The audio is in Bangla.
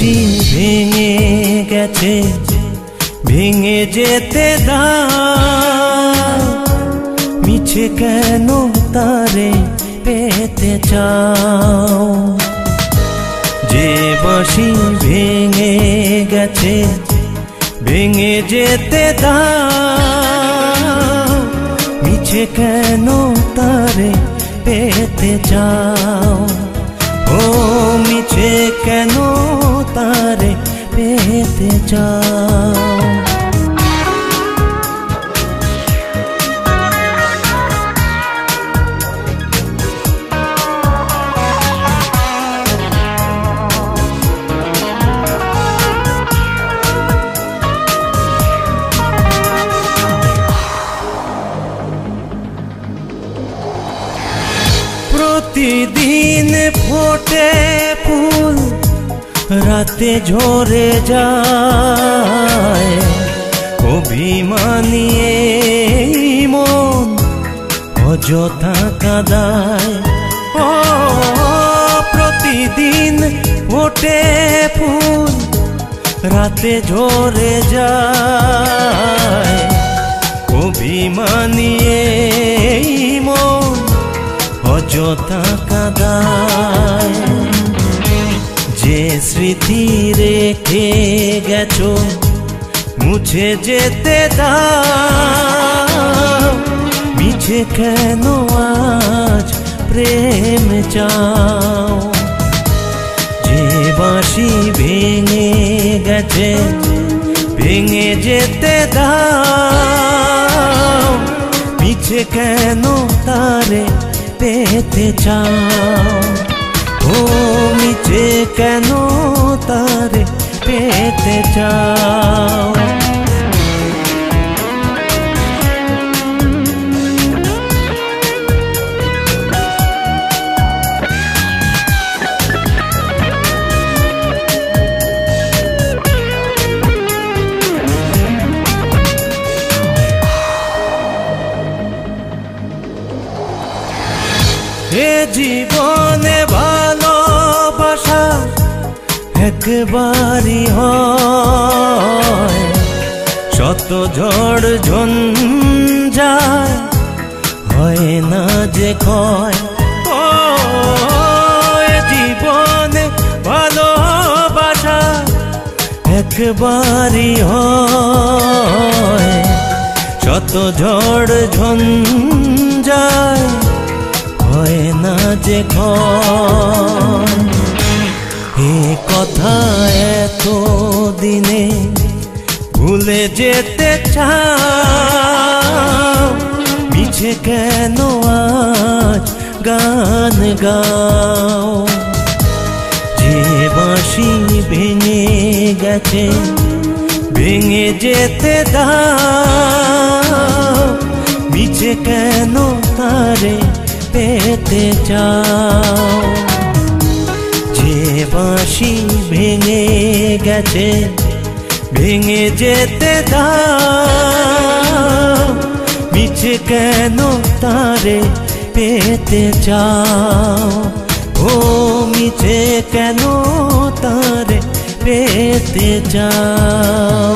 বাঁশি ভেঙে গেছে, ভেঙে যেতে দাও, মিছে কেন তারে পেতে চাও। যে বাঁশি ভেঙে গেছে, ভেঙে যেতে দাও, মিছে কেন তারে পেতে চাও। ও মিছে কেন তারে পেতে চাও। প্রতিদিন ফোটে ফুল, রাতে ঝরে যায়, অভিমানী এই মন অযথা কাঁদায়। ও প্রতিদিন ফোটে ফুল, রাতে ঝরে যায়, অভিমানী এই মন অযথা কাঁদায়। যে স্মৃতি রেখে গেছো মুছে যেতে দাও, মিছে কেন আজ প্রেম চাও। যে বাঁশি ভেঙে গেছে, ভেঙে যেতে দাও, মিছে কেন তারে পেতে চাও। ও মিছে কেন তারে পেতে চাও। এ জীবনে ভালোবাসা একবারই হয়, শত ঝড় ঝঞ্ঝায় হয় না যে ক্ষয়। ও এ জীবনে ভালোবাসা একবারই হয়, শত ঝড় ঝঞ্ঝায় হয় না যে ক্ষয়। এ কথা এত দিনে ভুলে যেতে চাও, মিছে কেন আজ গান গাও। যে বাঁশি ভেঙে গেছে, ভেঙে যেতে দাও, মিছে কেন তারে পেতে চাও। যে বাঁশি ভেঙে গেছে, ভেঙে যেতে দাও, মিছে কেন তারে পেতে চাও। ও মিছে কেন তারে পেতে চাও।